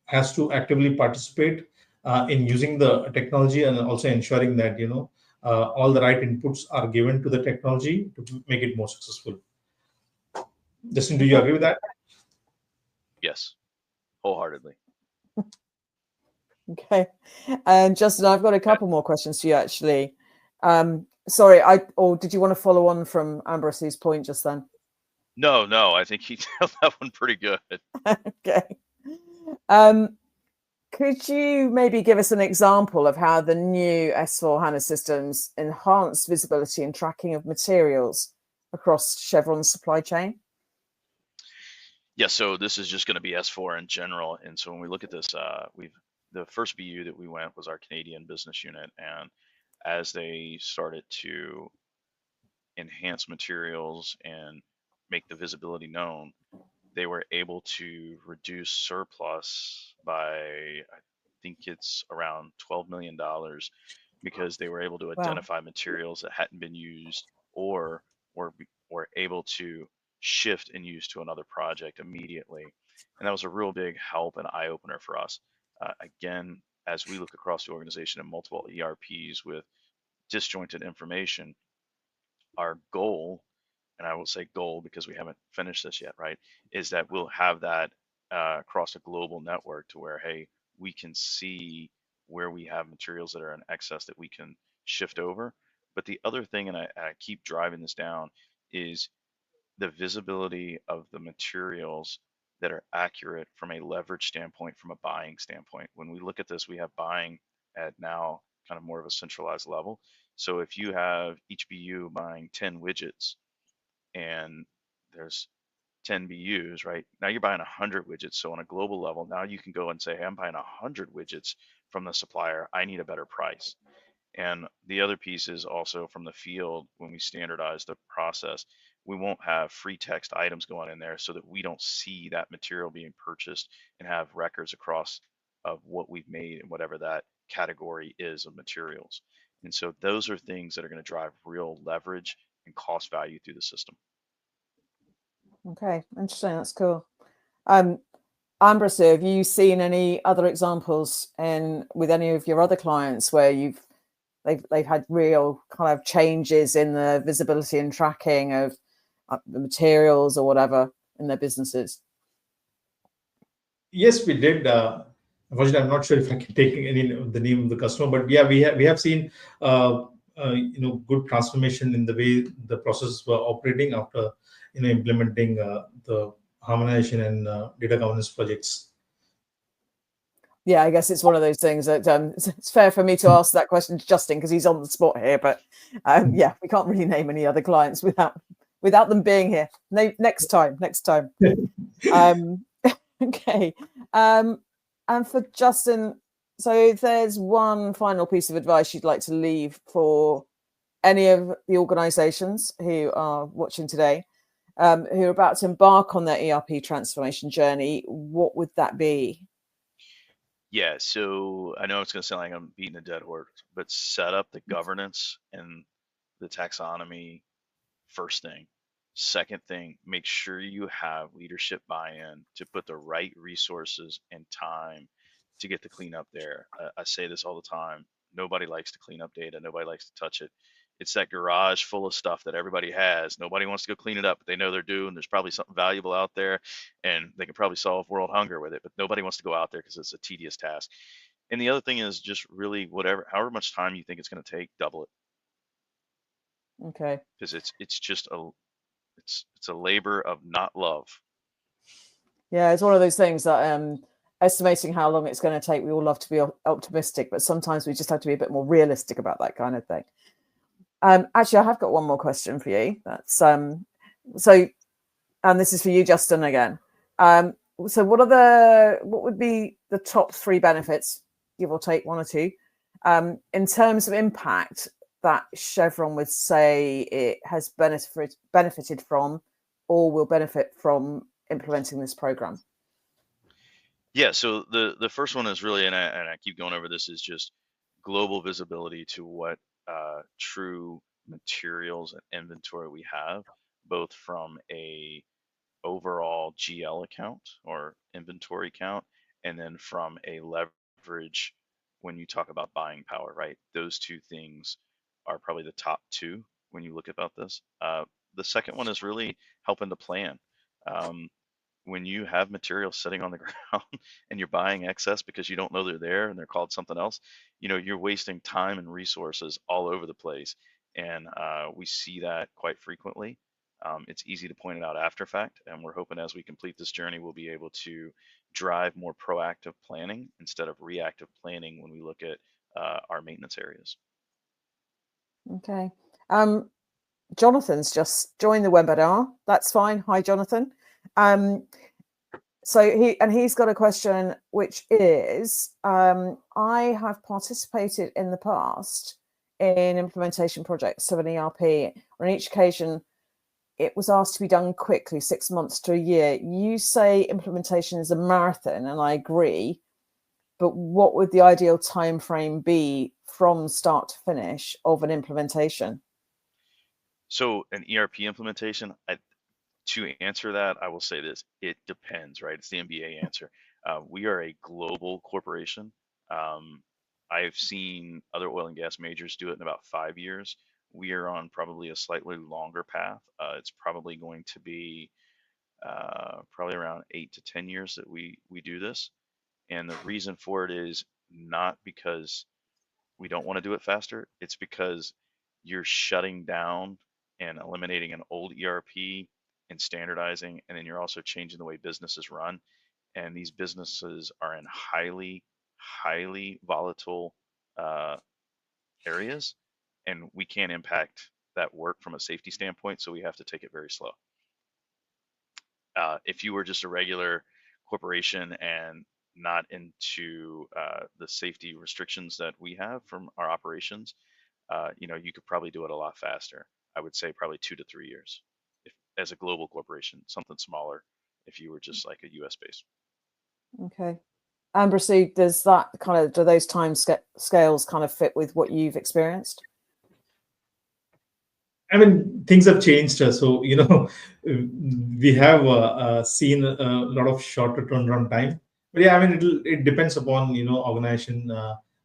has to actively participate in using the technology, and also ensuring that all the right inputs are given to the technology to make it more successful. Justin, do you agree with that? Yes, wholeheartedly. Okay. And Justin, I've got a couple more questions for you, actually. Sorry, or did you want to follow on from Anbarasu's point just then? No, I think he nailed that one pretty good. Okay. Could you maybe give us an example of how the new S/4HANA systems enhance visibility and tracking of materials across Chevron's supply chain? Yeah, so this is just going to be S4 in general. And so when we look at this, the first BU that we went was our Canadian business unit. And as they started to enhance materials and make the visibility known, they were able to reduce surplus by, I think it's around $12 million, because they were able to identify materials that hadn't been used or were able to shift and use to another project immediately. And that was a real big help and eye opener for us. Again, as we look across the organization in multiple ERPs with disjointed information, our goal, and I will say goal because we haven't finished this yet, right, is that we'll have that across a global network to where, hey, we can see where we have materials that are in excess that we can shift over. But the other thing, and I keep driving this down, is the visibility of the materials that are accurate from a leverage standpoint, from a buying standpoint. When we look at this, we have buying at now kind of more of a centralized level. So if you have each BU buying 10 widgets and there's 10 BUs, right? Now you're buying 100 widgets. So on a global level, now you can go and say, hey, I'm buying 100 widgets from the supplier. I need a better price. And the other piece is also from the field, when we standardize the process, we won't have free text items going in there so that we don't see that material being purchased and have records across of what we've made and whatever that category is of materials. And so those are things that are going to drive real leverage and cost value through the system. Okay, interesting. That's cool. Anbarasu, have you seen any other examples with any of your other clients where they've had real kind of changes in the visibility and tracking of the materials or whatever in their businesses? Yes, we did. Unfortunately, I'm not sure if I can take the name of the customer, but yeah, we have seen good transformation in the way the processes were operating after implementing the harmonization and data governance projects. Yeah, I guess it's one of those things that it's fair for me to ask that question to Justin because he's on the spot here. But yeah, we can't really name any other clients without them being here. No, next time. Okay. And for Justin, so if there's one final piece of advice you'd like to leave for any of the organizations who are watching today, who are about to embark on their ERP transformation journey, what would that be? Yeah, so I know it's going to sound like I'm beating a dead horse, but set up the governance and the taxonomy first thing. Second thing, make sure you have leadership buy-in to put the right resources and time to get the cleanup there. I say this all the time. Nobody likes to clean up data. Nobody likes to touch it. It's that garage full of stuff that everybody has. Nobody wants to go clean it up, but they know they're due, and there's probably something valuable out there, and they can probably solve world hunger with it, but nobody wants to go out there because it's a tedious task. And the other thing is just really however much time you think it's going to take, double it. Okay. Because it's just it's a labor of not love. Yeah, it's one of those things that estimating how long it's going to take, we all love to be optimistic, but sometimes we just have to be a bit more realistic about that kind of thing. Actually, I have got one more question for you. That's so, and this is for you, Justin, again. So what would be the top 3 benefits, give or take 1 or 2, in terms of impact that Chevron would say it has benefited from or will benefit from implementing this program? Yeah, so the first one is really, and I keep going over this, is just global visibility to what true materials and inventory we have, both from a overall GL account or inventory count, and then from a leverage when you talk about buying power, right? Those two things are probably the top two when you look about this. The second one is really helping to plan. Um, when you have materials sitting on the ground and you're buying excess because you don't know they're there and they're called something else, you're wasting time and resources all over the place. And we see that quite frequently. It's easy to point it out after fact, and we're hoping as we complete this journey, we'll be able to drive more proactive planning instead of reactive planning when we look at our maintenance areas. Okay. Jonathan's just joined the webinar. That's fine. Hi, Jonathan. So he's got a question, which is, I have participated in the past in implementation projects of an ERP. On each occasion, it was asked to be done quickly, 6 months to a year. You say implementation is a marathon, and I agree. But what would the ideal time frame be from start to finish of an implementation? So an ERP implementation, to answer that, I will say this: it depends, right? It's the MBA answer. We are a global corporation. I've seen other oil and gas majors do it in about 5 years. We are on probably a slightly longer path. It's probably going to be probably around 8 to 10 years that we do this. And the reason for it is not because we don't want to do it faster. It's because you're shutting down and eliminating an old ERP and standardizing, and then you're also changing the way businesses run. And these businesses are in highly volatile areas, and we can't impact that work from a safety standpoint, so we have to take it very slow. If you were just a regular corporation and not into the safety restrictions that we have from our operations, you could probably do it a lot faster. I would say probably 2 to 3 years if, as a global corporation, something smaller if you were just like a US base. Okay. Anbarasu, do those time scales kind of fit with what you've experienced? I mean, things have changed. So, we have seen a lot of shorter turnaround time. But yeah, I mean, it depends upon,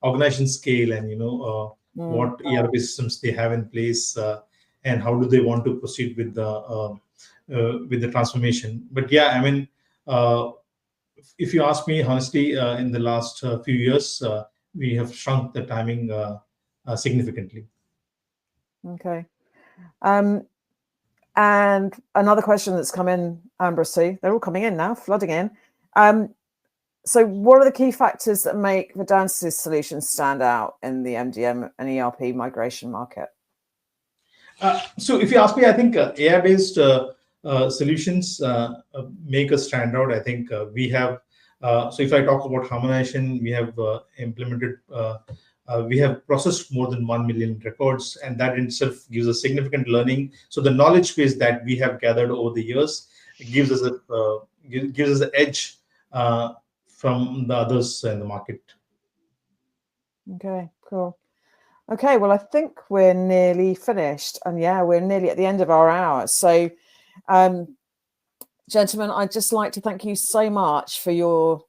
organization scale and, what ERP systems they have in place and how do they want to proceed with the transformation. But yeah, I mean, if you ask me honestly, in the last few years, we have shrunk the timing significantly. Okay. And another question that's come in, Anbarasu, they're all coming in now, flooding in. So what are the key factors that make Verdantis' solutions stand out in the MDM and ERP migration market? So if you ask me, I think AI-based solutions make us stand out. I think we have, so if I talk about harmonization, we have implemented, we have processed more than 1 million records, and that in itself gives us significant learning. So the knowledge base that we have gathered over the years gives us an edge from the others in the market. Okay, cool. Okay, well, I think we're nearly finished, and yeah, we're nearly at the end of our hour. So, gentlemen, I'd just like to thank you so much for your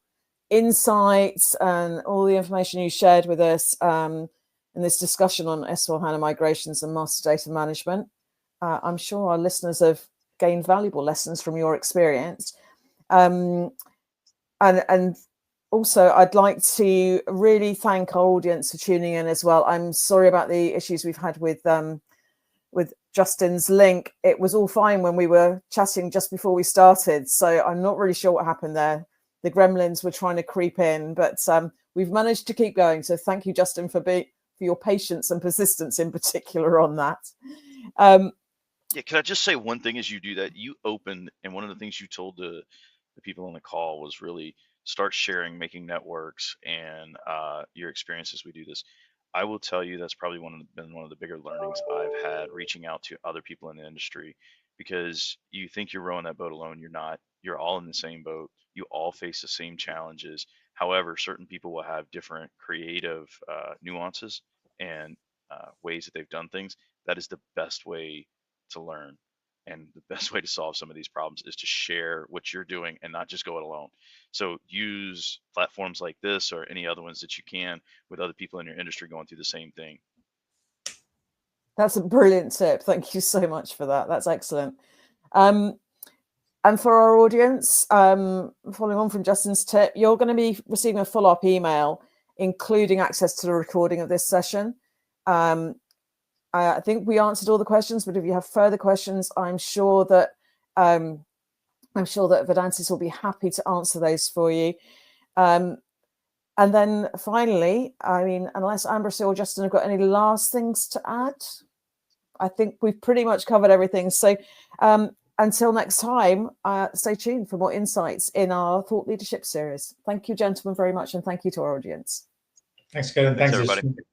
insights and all the information you shared with us in this discussion on S/4HANA migrations and master data management. I'm sure our listeners have gained valuable lessons from your experience. And also, I'd like to really thank our audience for tuning in as well. I'm sorry about the issues we've had with Justin's link. It was all fine when we were chatting just before we started, so I'm not really sure what happened there. The gremlins were trying to creep in, but we've managed to keep going. So thank you, Justin, for your patience and persistence in particular on that. Yeah, can I just say one thing as you do that? You opened, and one of the things you told the people on the call was really start sharing, making networks, and your experience as we do this. I will tell you that's probably been one of the bigger learnings I've had reaching out to other people in the industry, because you think you're rowing that boat alone. You're not. You're all in the same boat. You all face the same challenges. However, certain people will have different creative nuances and ways that they've done things. That is the best way to learn. And the best way to solve some of these problems is to share what you're doing and not just go it alone. So use platforms like this or any other ones that you can with other people in your industry going through the same thing. That's a brilliant tip. Thank you so much for that. That's excellent. And for our audience, following on from Justin's tip, you're going to be receiving a follow-up email, including access to the recording of this session. I think we answered all the questions, but if you have further questions, I'm sure that Verdantis will be happy to answer those for you. And then finally, I mean, unless Anbarasu or Justin have got any last things to add, I think we've pretty much covered everything. So until next time, stay tuned for more insights in our Thought Leadership series. Thank you, gentlemen, very much, and thank you to our audience. Thanks, Karen. Thanks, everybody. Justin.